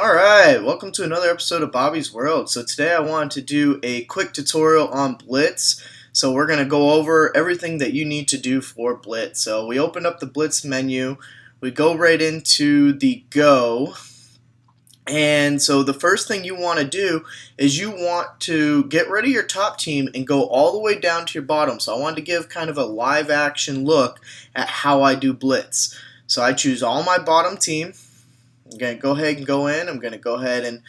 Alright, welcome to another episode of Bobby's World. So today I wanted to do a quick tutorial on Blitz. So we're going to go over everything that you need to do for Blitz. So we open up the Blitz menu, we go right into the Go, and so the first thing you want to do is you want to get rid of your top team and go all the way down to your bottom. So I wanted to give kind of a live action look at how I do Blitz. So I choose all my bottom team. I'm going to go ahead and go in. I'm going to go ahead and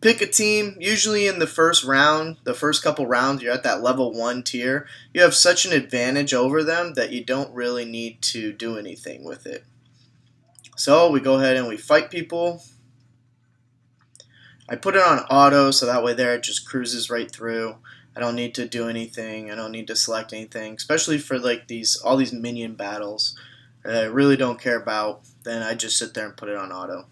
pick a team. Usually in the first round, the first couple rounds, you're at that level 1 tier. You have such an advantage over them that you don't really need to do anything with it. So we go ahead and we fight people. I put it on auto so that way there it just cruises right through. I don't need to do anything. I don't need to select anything, especially for like all these minion battles that I really don't care about. Then I just sit there and put it on auto.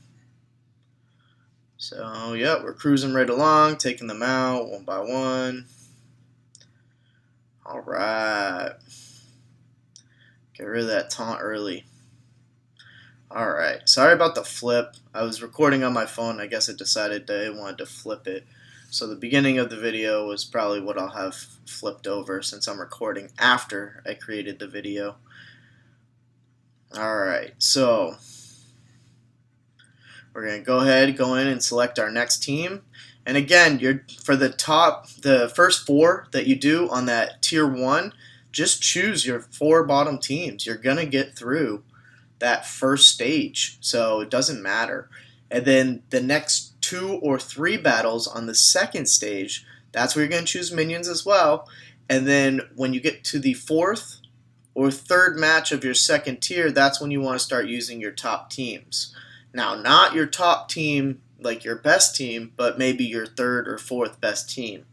So, yeah, we're cruising right along, taking them out one by one. Alright. Get rid of that taunt early. Alright, sorry about the flip. I was recording on my phone. I guess it decided that it wanted to flip it. So the beginning of the video was probably what I'll have flipped over since I'm recording after I created the video. Alright, so we're going to go ahead, go in and select our next team. And again, for the first 4 that you do on that tier 1, just choose your 4 bottom teams. You're going to get through that first stage, so it doesn't matter. And then the next 2 or 3 battles on the second stage, that's where you're going to choose minions as well. And then when you get to the 4th or 3rd match of your second tier, that's when you want to start using your top teams. Now, not your top team, like your best team, but maybe your 3rd or 4th best team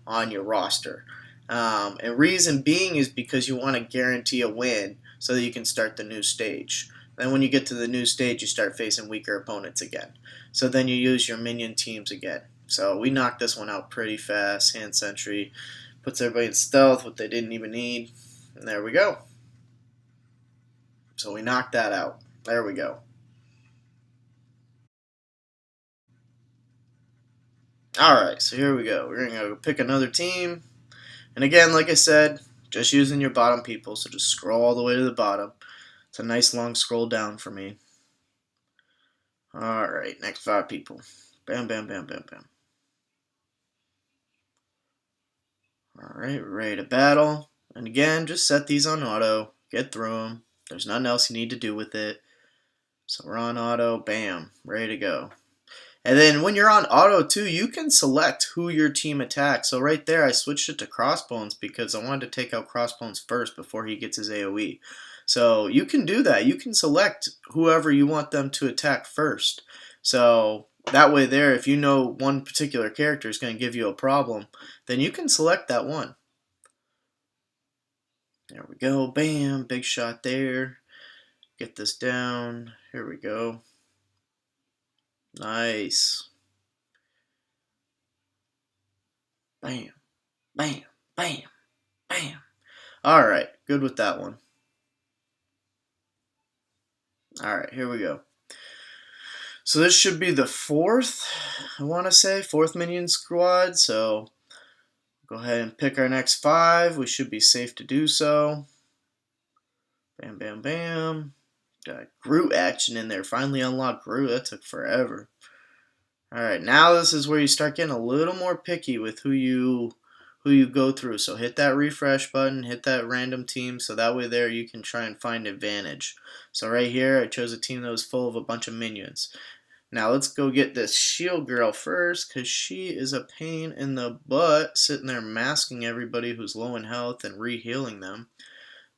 on your roster. And reason being is because you want to guarantee a win so that you can start the new stage. Then when you get to the new stage, you start facing weaker opponents again. So then you use your minion teams again. So we knocked this one out pretty fast. Hand Sentry puts everybody in stealth, what they didn't even need. And there we go. So we knocked that out. There we go. Alright, so here we go. We're going to go pick another team. And again, like I said, just using your bottom people. So just scroll all the way to the bottom. It's a nice long scroll down for me. Alright, next 5 people. Bam, bam, bam, bam, bam. Alright, we're ready to battle. And again, just set these on auto. Get through them. There's nothing else you need to do with it. So we're on auto. Bam. Ready to go. And then when you're on auto too, you can select who your team attacks. So right there, I switched it to Crossbones because I wanted to take out Crossbones first before he gets his AoE. So you can do that. You can select whoever you want them to attack first. So that way there, if you know one particular character is going to give you a problem, then you can select that one. There we go. Bam. Big shot there. Get this down. Here we go. Nice. Bam, bam, bam, bam. Alright, good with that one. Alright, here we go. So this should be the 4th, I want to say, 4th minion squad. So go ahead and pick our next 5. We should be safe to do so. Bam, bam, bam. Got Groot action in there. Finally unlocked Groot. That took forever. Alright, now this is where you start getting a little more picky with who you go through. So hit that refresh button, hit that random team, so that way there you can try and find advantage. So right here, I chose a team that was full of a bunch of minions. Now let's go get this shield girl first, because she is a pain in the butt, sitting there masking everybody who's low in health and re-healing them.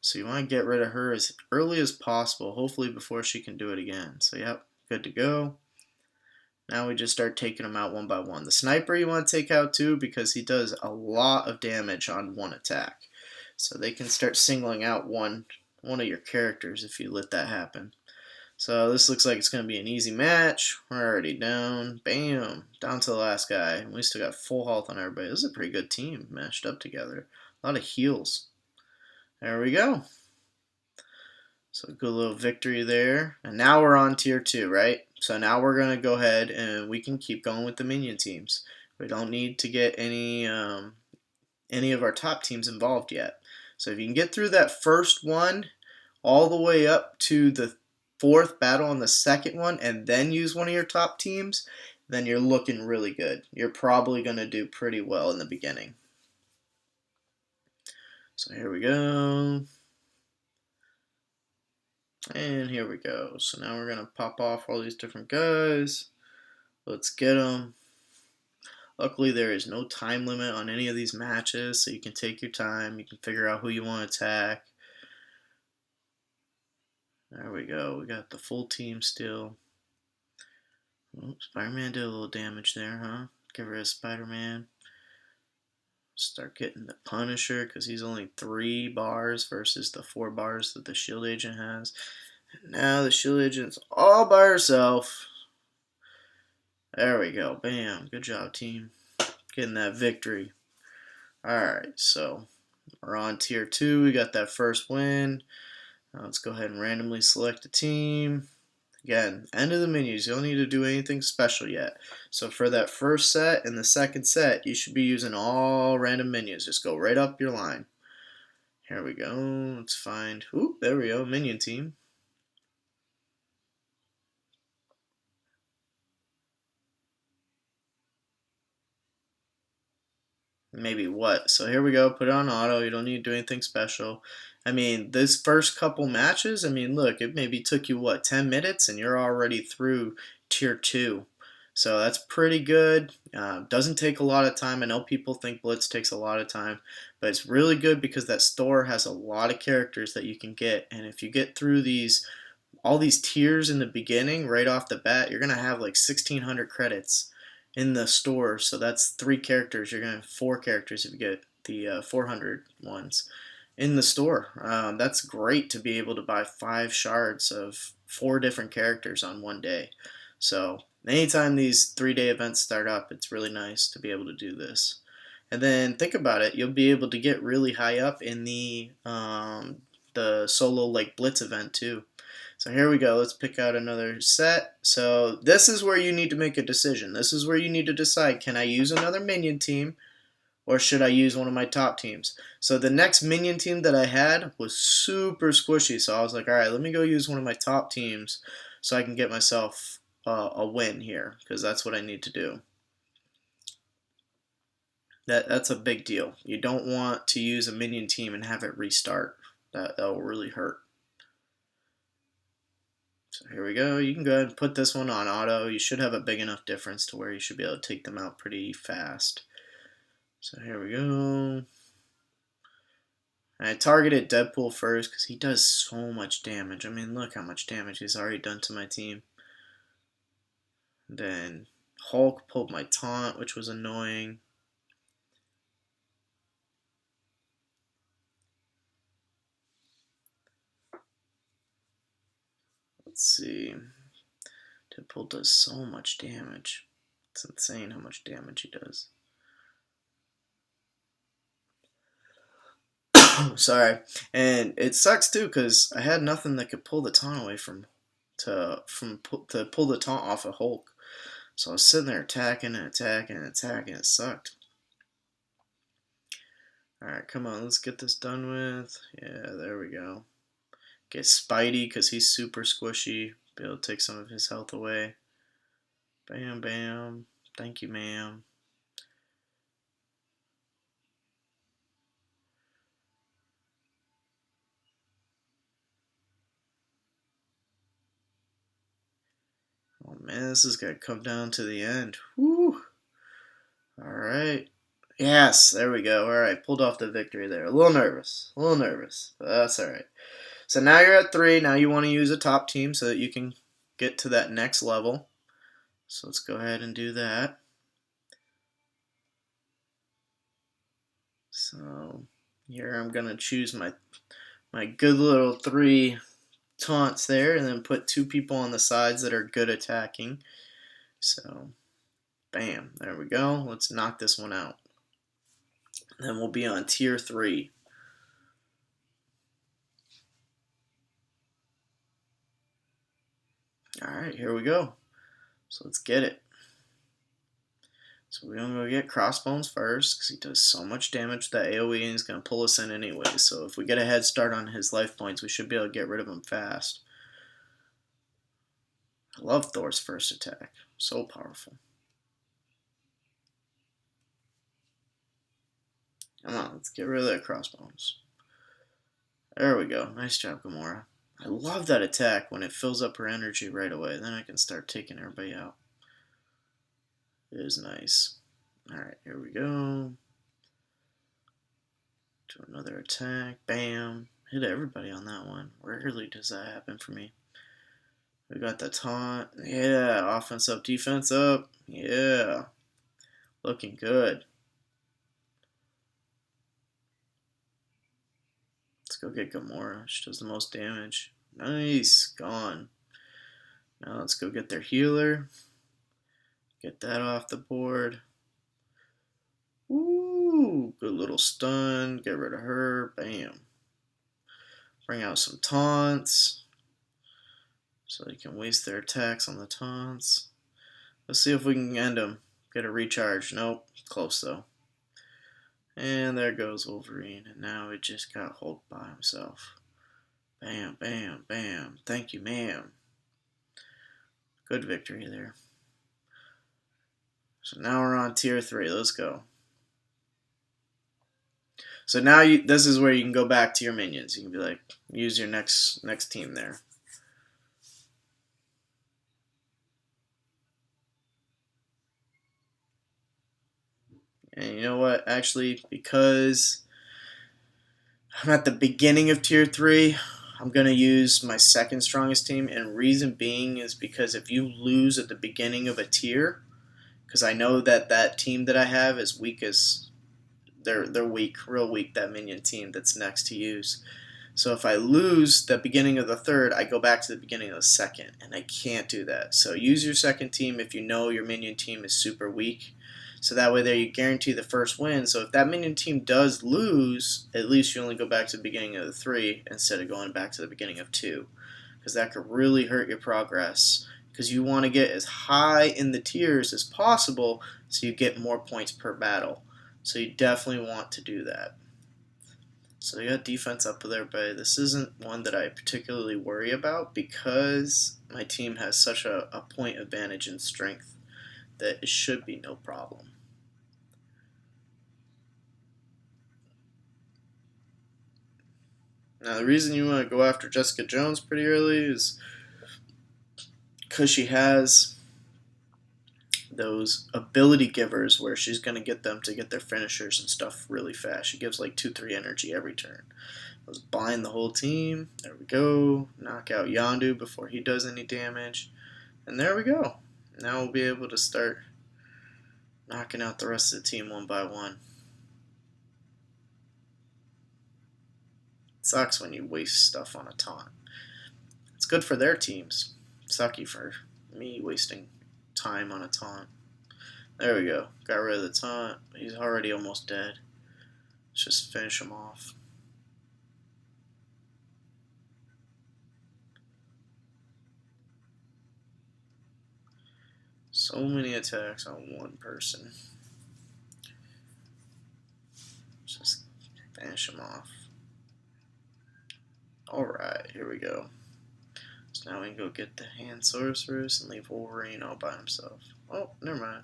So you want to get rid of her as early as possible, hopefully before she can do it again. So yep, good to go. Now we just start taking them out one by one. The sniper you want to take out too because he does a lot of damage on one attack. So they can start singling out one of your characters if you let that happen. So this looks like it's going to be an easy match. We're already down. Bam. Down to the last guy. We still got full health on everybody. This is a pretty good team mashed up together. A lot of heals. There we go. So good little victory there. And now we're on tier 2, right? So now we're going to go ahead and we can keep going with the minion teams. We don't need to get any of our top teams involved yet. So if you can get through that first one all the way up to the fourth battle on the second one and then use one of your top teams, then you're looking really good. You're probably going to do pretty well in the beginning. So here we go. And here we go. So now we're going to pop off all these different guys. Let's get them. Luckily, there is no time limit on any of these matches, so you can take your time. You can figure out who you want to attack. There we go. We got the full team still. Oh, Spider-Man did a little damage there, huh? Get rid of Spider-Man. Start getting the Punisher, because he's only 3 bars versus the 4 bars that the Shield Agent has. And now the Shield Agent's all by herself. There we go. Bam. Good job, team. Getting that victory. Alright, so we're on tier 2. We got that first win. Now let's go ahead and randomly select a team. Again, end of the menus. You don't need to do anything special yet. So for that first set and the second set, you should be using all random menus. Just go right up your line. Here we go. Let's find, ooh, there we go, minion team. Maybe what? So here we go. Put it on auto. You don't need to do anything special. I mean, this first couple matches, I mean, look, it maybe took you, what, 10 minutes, and you're already through tier 2. So that's pretty good. Doesn't take a lot of time. I know people think Blitz takes a lot of time, but it's really good because that store has a lot of characters that you can get. And if you get through all these tiers in the beginning, right off the bat, you're going to have like 1,600 credits in the store. So that's 3 characters. You're going to have 4 characters if you get the 400 ones in the store. That's great to be able to buy 5 shards of 4 different characters on one day. So anytime these 3-day events start up, it's really nice to be able to do this. And then think about it, you'll be able to get really high up in the solo like Blitz event too. So here we go. Let's pick out another set. So this is where you need to make a decision. This is where you need to decide, can I use another minion team or should I use one of my top teams? So the next minion team that I had was super squishy. So I was like, all right, let me go use one of my top teams so I can get myself a win here, because that's what I need to do. That's a big deal. You don't want to use a minion team and have it restart. That will really hurt. So here we go. You can go ahead and put this one on auto. You should have a big enough difference to where you should be able to take them out pretty fast. So here we go. And I targeted Deadpool first because he does so much damage. I mean, look how much damage he's already done to my team. Then Hulk pulled my taunt, which was annoying. Let's see. Deadpool does so much damage. It's insane how much damage he does. Sorry. And it sucks too because I had nothing that could pull the taunt away to pull the taunt off of Hulk. So I was sitting there attacking and attacking and attacking. It sucked. Alright, come on, let's get this done with. Yeah, there we go. Get Spidey because he's super squishy. Be able to take some of his health away. Bam, bam. Thank you, ma'am. Oh man, this is going to come down to the end. Whew. Alright. Yes, there we go. Alright, pulled off the victory there. A little nervous. But that's alright. So now you're at 3. Now you want to use a top team so that you can get to that next level. So let's go ahead and do that. So here I'm going to choose my good little 3 taunts there and then put 2 people on the sides that are good attacking. So bam, there we go. Let's knock this one out. Then we'll be on tier 3. Alright, here we go. So let's get it. So we're going to go get Crossbones first because he does so much damage with that AoE and he's going to pull us in anyway. So if we get a head start on his life points, we should be able to get rid of him fast. I love Thor's first attack. So powerful. Come on, let's get rid of that Crossbones. There we go. Nice job, Gamora. I love that attack when it fills up her energy right away. Then I can start taking everybody out. It is nice. Alright, here we go. Do another attack. Bam. Hit everybody on that one. Rarely does that happen for me. We got the taunt. Yeah. Offense up, defense up. Yeah. Looking good. Let's go get Gamora. She does the most damage. Nice. Gone. Now let's go get their healer. Get that off the board. Ooh, good little stun. Get rid of her. Bam. Bring out some taunts. So they can waste their attacks on the taunts. Let's see if we can end them. Get a recharge. Nope. Close though. And there goes Wolverine. And now he just got Hulk by himself. Bam, bam, bam. Thank you, ma'am. Good victory there. So now we're on tier 3. Let's go. So now this is where you can go back to your minions. You can be like, use your next team there. And you know what? Actually, because I'm at the beginning of tier 3, I'm going to use my second strongest team. And reason being is because if you lose at the beginning of a tier, because I know that team that I have is weak as... They're weak, real weak, that minion team that's next to use. So if I lose the beginning of the third, I go back to the beginning of the second, and I can't do that. So use your second team if you know your minion team is super weak. So that way there you guarantee the first win. So if that minion team does lose, at least you only go back to the beginning of the 3 instead of going back to the beginning of 2. Because that could really hurt your progress. Because you want to get as high in the tiers as possible so you get more points per battle. So you definitely want to do that. So you got defense up with everybody. This isn't one that I particularly worry about because my team has such a point advantage in strength that it should be no problem. Now the reason you want to go after Jessica Jones pretty early is because she has those ability givers where she's going to get them to get their finishers and stuff really fast. She gives like 2-3 energy every turn. Let's bind the whole team. There we go. Knock out Yondu before he does any damage. And there we go. Now we'll be able to start knocking out the rest of the team one by one. It sucks when you waste stuff on a taunt. It's good for their teams. Sucky for me wasting time on a taunt. There we go. Got rid of the taunt. He's already almost dead. Let's just finish him off. So many attacks on one person. Just finish him off. Alright, here we go. So now we can go get the hand sorceress and leave Wolverine all by himself. Oh, never mind.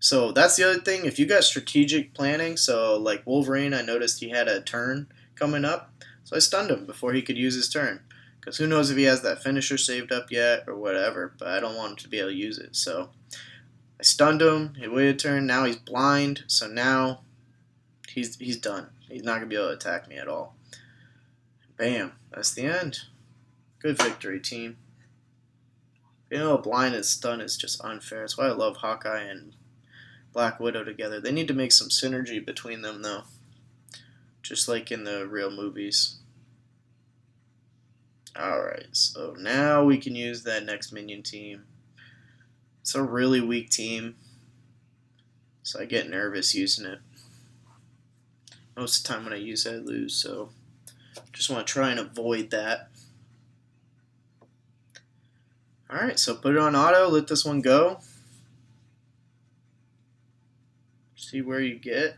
So that's the other thing. If you got strategic planning, so like Wolverine, I noticed he had a turn coming up. So I stunned him before he could use his turn. Because who knows if he has that finisher saved up yet or whatever. But I don't want him to be able to use it. So I stunned him. He waited a turn. Now he's blind. So now he's done. He's not going to be able to attack me at all. Bam. That's the end. Good victory, team. You know, blind and stun is just unfair. That's why I love Hawkeye and Black Widow together. They need to make some synergy between them, though. Just like in the real movies. Alright, so now we can use that next minion team. It's a really weak team, so I get nervous using it. Most of the time when I use it, I lose, so just want to try and avoid that. Alright, so put it on auto, let this one go. See where you get.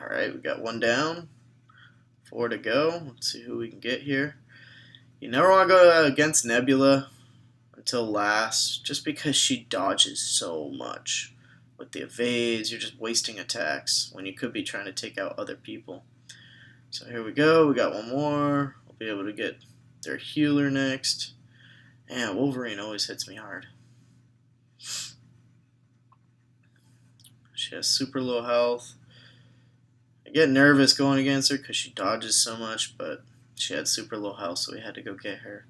Alright, we got one down. 4 to go. Let's see who we can get here. You never want to go against Nebula until last, just because she dodges so much. With the evades, you're just wasting attacks when you could be trying to take out other people. So here we go. We got one more. We'll be able to get their healer next. And Wolverine always hits me hard. She has super low health. I get nervous going against her because she dodges so much, but she had super low health, so we had to go get her.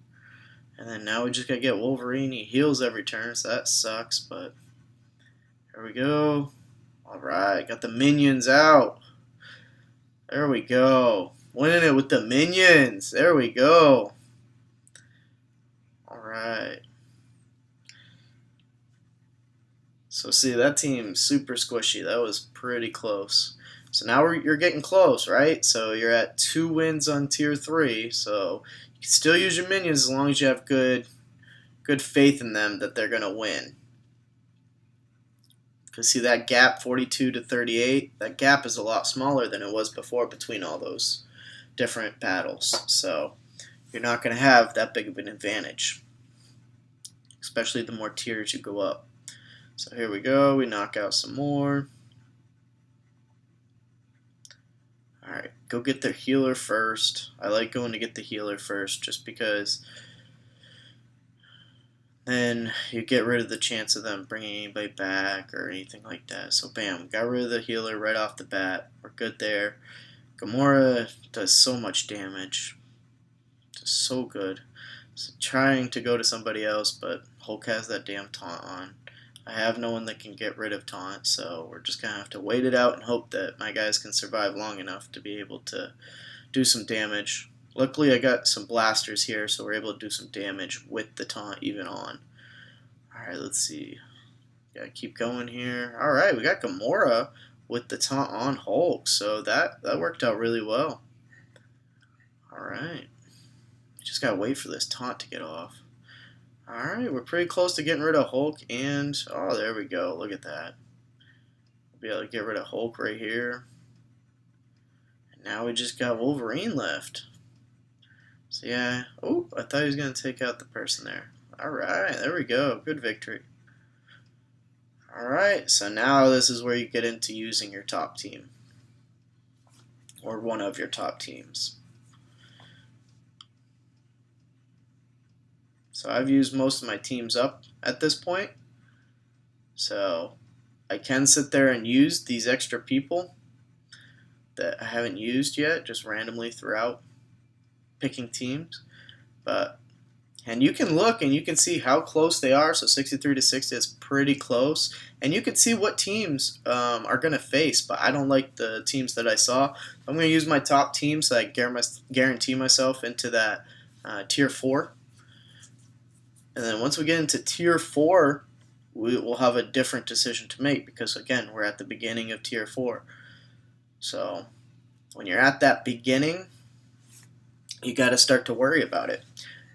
And then now we just gotta get Wolverine. He heals every turn, so that sucks, but here we go. Alright, got the minions out. There we go. Winning it with the minions. There we go. Alright. So see, that team's super squishy. That was pretty close. So now you're getting close, right? So you're at 2 wins on tier 3. So you can still use your minions as long as you have good faith in them that they're gonna win. Because see that gap, 42 to 38, that gap is a lot smaller than it was before between all those different battles. So you're not gonna have that big of an advantage, especially the more tiers you go up. So here we go. We knock out some more. Alright, go get their healer first. I like going to get the healer first just because then you get rid of the chance of them bringing anybody back or anything like that. So bam, got rid of the healer right off the bat. We're good there. Gamora does so much damage. Just so good. So trying to go to somebody else, but Hulk has that damn taunt on. I have no one that can get rid of taunt, so we're just going to have to wait it out and hope that my guys can survive long enough to be able to do some damage. Luckily, I got some blasters here, so we're able to do some damage with the taunt even on. Alright, let's see. Gotta keep going here. Alright, we got Gamora with the taunt on Hulk, so that worked out really well. Alright. Just gotta wait for this taunt to get off. Alright, we're pretty close to getting rid of Hulk, and oh, there we go. Look at that. We'll be able to get rid of Hulk right here. And now we just got Wolverine left. So yeah, oh, I thought he was going to take out the person there. Alright, there we go. Good victory. Alright, so now this is where you get into using your top team. Or one of your top teams. So I've used most of my teams up at this point. So I can sit there and use these extra people that I haven't used yet, just randomly throughout picking teams. And you can look and you can see how close they are. So 63 to 60 is pretty close. And you can see what teams are going to face, but I don't like the teams that I saw. I'm going to use my top team so I guarantee myself into that tier 4. And then once we get into tier 4, we will have a different decision to make because, again, we're at the beginning of tier 4. So when you're at that beginning, you got to start to worry about it.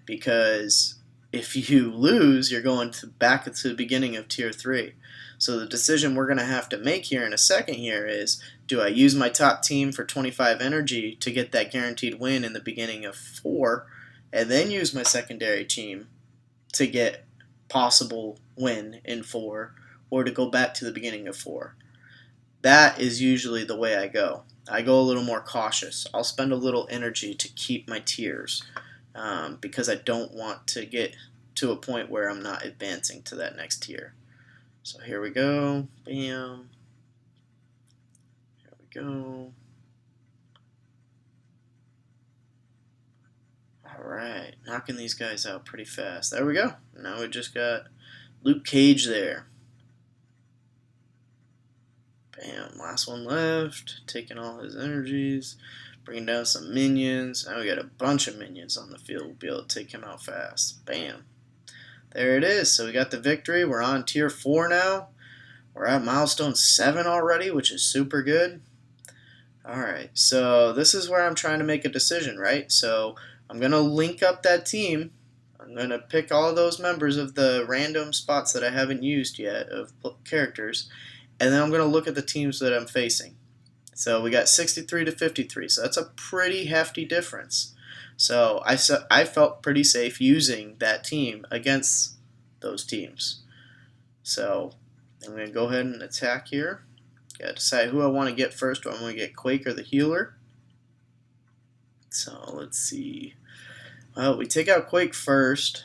Because if you lose, you're going back to the beginning of tier 3. So the decision we're going to have to make here in a second here is, do I use my top team for 25 energy to get that guaranteed win in the beginning of 4, and then use my secondary team to get possible win in 4, or to go back to the beginning of 4. That is usually the way I go. I go a little more cautious. I'll spend a little energy to keep my tiers because I don't want to get to a point where I'm not advancing to that next tier. So here we go. Bam. Here we go. Alright, knocking these guys out pretty fast. There we go. Now we just got Luke Cage there. Bam, last one left. Taking all his energies. Bringing down some minions. Now we got a bunch of minions on the field. We'll be able to take him out fast. Bam. There it is. So we got the victory. We're on tier 4 now. We're at milestone 7 already, which is super good. Alright, so this is where I'm trying to make a decision, right? So I'm going to link up that team. I'm going to pick all those members of the random spots that I haven't used yet of characters, and then I'm going to look at the teams that I'm facing. So we got 63 to 53, so that's a pretty hefty difference. So I felt pretty safe using that team against those teams. So I'm going to go ahead and attack here. Got to decide who I want to get first. Do I want to get Quake or the healer? So let's see. Well, we take out Quake first.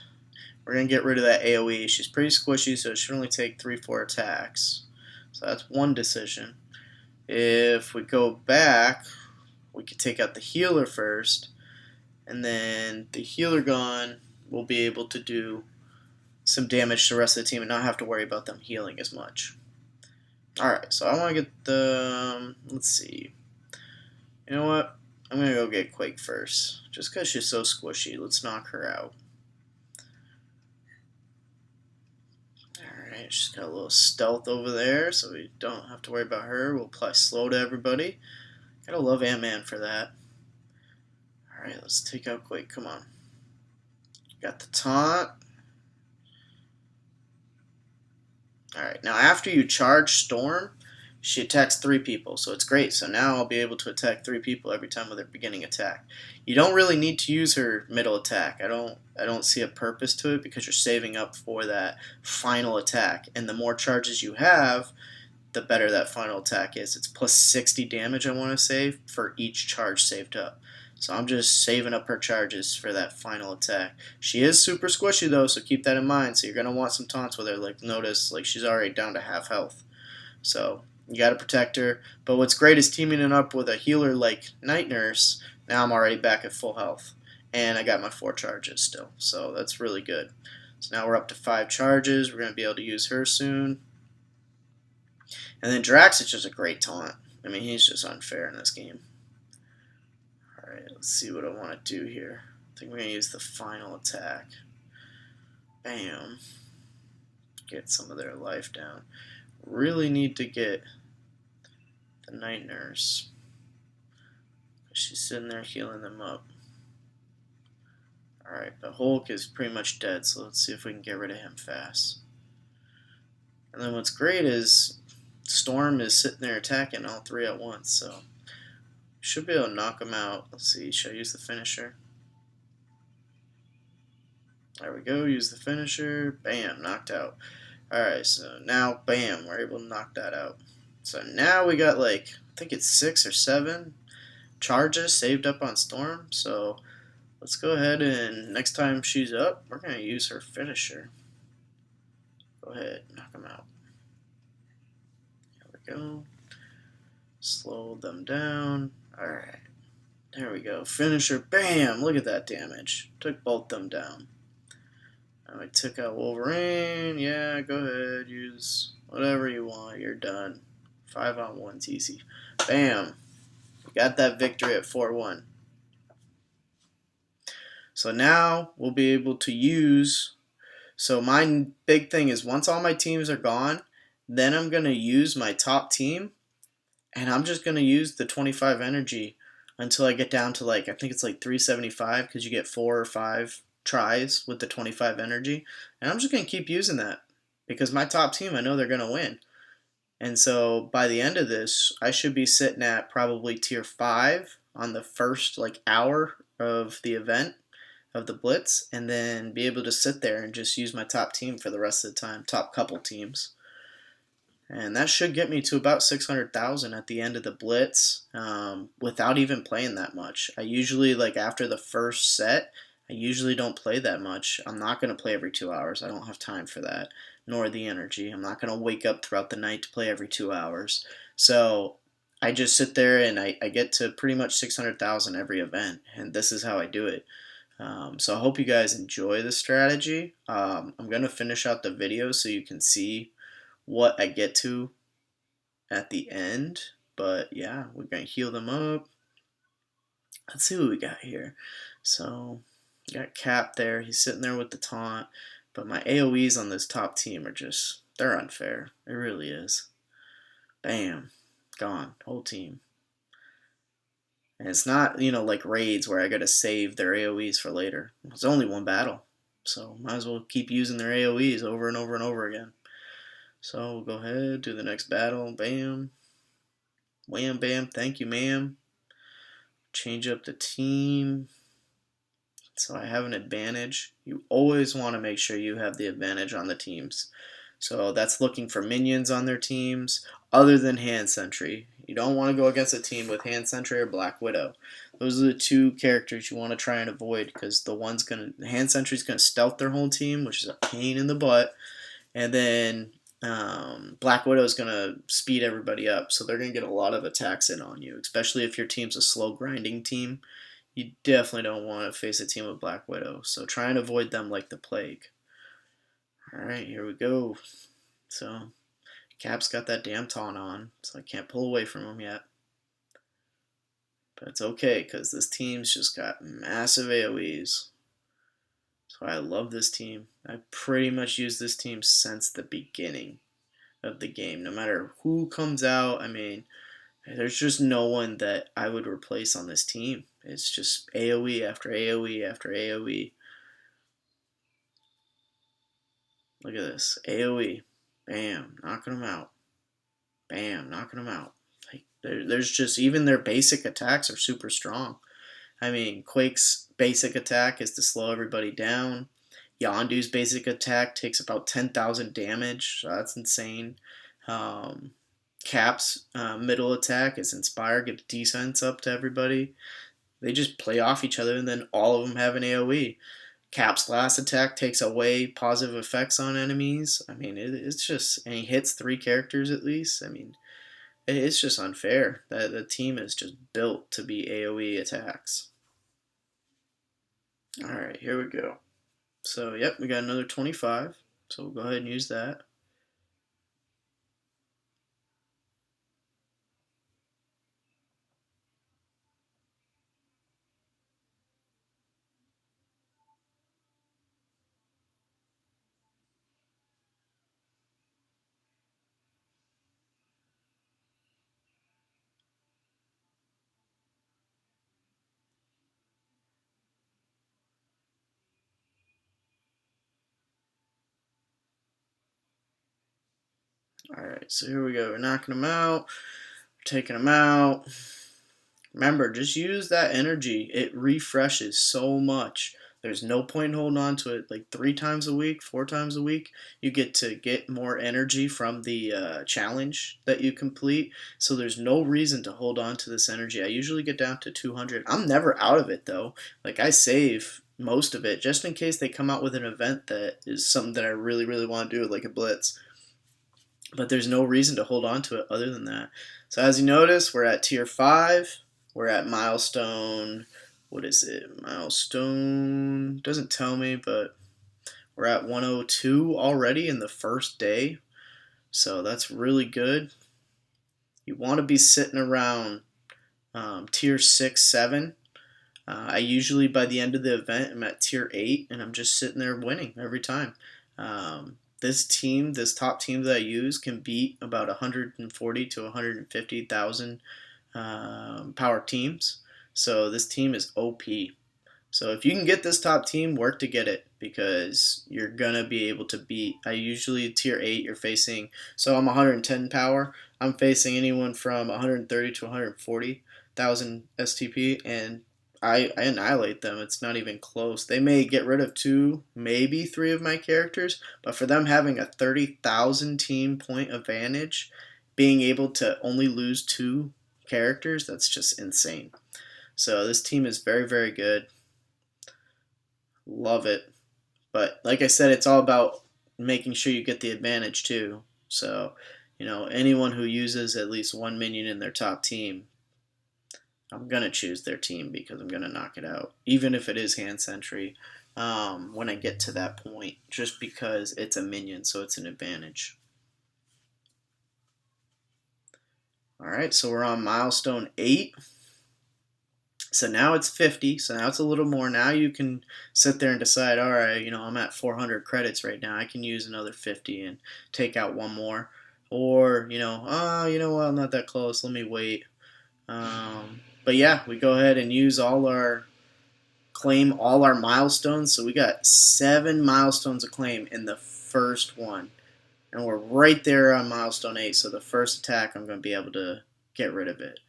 We're going to get rid of that AoE. She's pretty squishy, so it should only take 3-4 attacks. So that's one decision. If we go back, we could take out the healer first. And then the healer gone, we'll be able to do some damage to the rest of the team and not have to worry about them healing as much. Alright, so I want to get the, let's see. You know what? I'm going to go get Quake first. Just because she's so squishy, let's knock her out. Alright, she's got a little stealth over there, so we don't have to worry about her. We'll apply slow to everybody. Gotta love Ant-Man for that. Alright, let's take out Quake. Come on. Got the taunt. Alright, now after you charge Storm, she attacks 3 people, so it's great. So now I'll be able to attack 3 people every time with her beginning attack. You don't really need to use her middle attack. I don't see a purpose to it because you're saving up for that final attack. And the more charges you have, the better that final attack is. It's plus 60 damage, I want to say, for each charge saved up. So I'm just saving up her charges for that final attack. She is super squishy though, so keep that in mind. So you're going to want some taunts with her. Like notice, like she's already down to half health. So you got to protect her. But what's great is teaming it up with a healer like Night Nurse. Now I'm already back at full health. And I got my 4 charges still. So that's really good. So now we're up to 5 charges. We're going to be able to use her soon. And then Drax is just a great taunt. I mean, he's just unfair in this game. Alright, let's see what I want to do here. I think we're going to use the final attack. Bam. Get some of their life down. Really need to get the Night Nurse. She's sitting there healing them up. Alright, but Hulk is pretty much dead, so let's see if we can get rid of him fast. And then what's great is Storm is sitting there attacking all 3 at once, so should be able to knock him out. Let's see, should I use the finisher? There we go, use the finisher. Bam, knocked out. Alright, so now, bam, we're able to knock that out. So now we got like, I think it's 6 or 7 charges saved up on Storm. So let's go ahead and next time she's up, we're going to use her finisher. Go ahead, knock them out. There we go. Slow them down. Alright. There we go. Finisher. Bam! Look at that damage. Took both them down. I took out Wolverine. Yeah, go ahead. Use whatever you want. You're done. 5-on-1's easy. Bam! We got that victory at 4-1. So now we'll be able to use... So my big thing is once all my teams are gone, then I'm going to use my top team, and I'm just going to use the 25 energy until I get down to like, I think it's like 375 because you get 4 or 5 tries with the 25 energy. And I'm just going to keep using that because my top team, I know they're going to win. And so by the end of this, I should be sitting at probably tier 5 on the first like hour of the event of the Blitz, and then be able to sit there and just use my top team for the rest of the time, top couple teams. And that should get me to about 600,000 at the end of the Blitz without even playing that much. I usually, like after the first set, I usually don't play that much. I'm not going to play every 2 hours. I don't have time for that, nor the energy. I'm not going to wake up throughout the night to play every 2 hours. So I just sit there and I get to pretty much 600,000 every event, and this is how I do it. So I hope you guys enjoy the strategy. I'm going to finish out the video so you can see what I get to at the end. But yeah, we're going to heal them up. Let's see what we got here. So, got Cap there. He's sitting there with the taunt. But my AoEs on this top team are just They're unfair. It really is. Bam. Gone. Whole team. And it's not, like raids where I gotta save their AoEs for later. It's only one battle. So might as well keep using their AoEs over and over and over again. So we'll go ahead, do the next battle. Bam. Wham, bam. Thank you, ma'am. Change up the team. So I have an advantage. You always want to make sure you have the advantage on the teams. So that's looking for minions on their teams other than Hand Sentry. You don't want to go against a team with Hand Sentry or Black Widow. Those are the two characters you want to try and avoid because Hand Sentry's gonna stealth their whole team, which is a pain in the butt, and then Black Widow is gonna speed everybody up, so they're gonna get a lot of attacks in on you, especially if your team's a slow grinding team. You definitely don't want to face a team with Black Widow, so try and avoid them like the plague. Alright, here we go. So, Cap's got that damn taunt on, so I can't pull away from him yet. But it's okay, because this team's just got massive AoEs. So I love this team. I pretty much used this team since the beginning of the game. No matter who comes out, there's just no one that I would replace on this team. It's just AoE after AoE after AoE. Look at this. AoE. Bam. Knocking them out. Bam. Knocking them out. There's just, even their basic attacks are super strong. Quake's basic attack is to slow everybody down. Yondu's basic attack takes about 10,000 damage, so that's insane. Cap's middle attack is Inspire, get defense up to everybody. They just play off each other, and then all of them have an AoE. Cap's last attack takes away positive effects on enemies. It's just, and he hits 3 characters at least. It's just unfair. The team is just built to be AoE attacks. Alright, here we go. So, yep, we got another 25. So we'll go ahead and use that. Alright, so here we go. We're knocking them out. We're taking them out. Remember, just use that energy. It refreshes so much. There's no point in holding on to it like 3 times a week, 4 times a week. You get to get more energy from the challenge that you complete. So there's no reason to hold on to this energy. I usually get down to 200. I'm never out of it though. Like I save most of it just in case they come out with an event that is something that I really, really want to do, like a Blitz. But there's no reason to hold on to it other than that. So as you notice, we're at tier 5. We're at milestone, what is it? Milestone, doesn't tell me, but we're at 102 already in the first day. So that's really good. You want to be sitting around tier 6, 7. I usually, by the end of the event, I'm at tier 8, and I'm just sitting there winning every time. This top team that I use can beat about 140 to 150,000 power teams. So this team is OP. So if you can get this top team, work to get it because you're gonna be able to beat. I usually tier 8. You're facing. So I'm 110 power. I'm facing anyone from 130 to 140,000 STP, and I annihilate them. It's not even close. They may get rid of 2, maybe 3 of my characters, but for them having a 30,000 team point advantage, being able to only lose 2 characters, that's just insane. So this team is very, very good. Love it. But like I said, it's all about making sure you get the advantage too. So, anyone who uses at least 1 minion in their top team, I'm going to choose their team because I'm going to knock it out. Even if it is Hand Sentry when I get to that point. Just because it's a minion, so it's an advantage. Alright, so we're on milestone 8. So now it's 50, so now it's a little more. Now you can sit there and decide, all right, I'm at 400 credits right now. I can use another 50 and take out one more. Or, you know what, I'm not that close. Let me wait. But yeah, we go ahead and claim all our milestones. So we got 7 milestones to claim in the first one. And we're right there on milestone 8. So the first attack, I'm going to be able to get rid of it.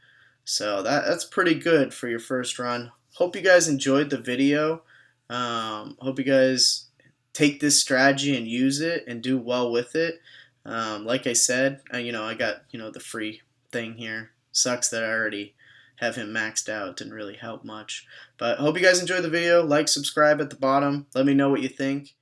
So that's pretty good for your first run. Hope you guys enjoyed the video. Hope you guys take this strategy and use it and do well with it. Like I said, I got the free thing here. Sucks that I already have him maxed out. Didn't really help much. But hope you guys enjoyed the video. Like, subscribe at the bottom. Let me know what you think.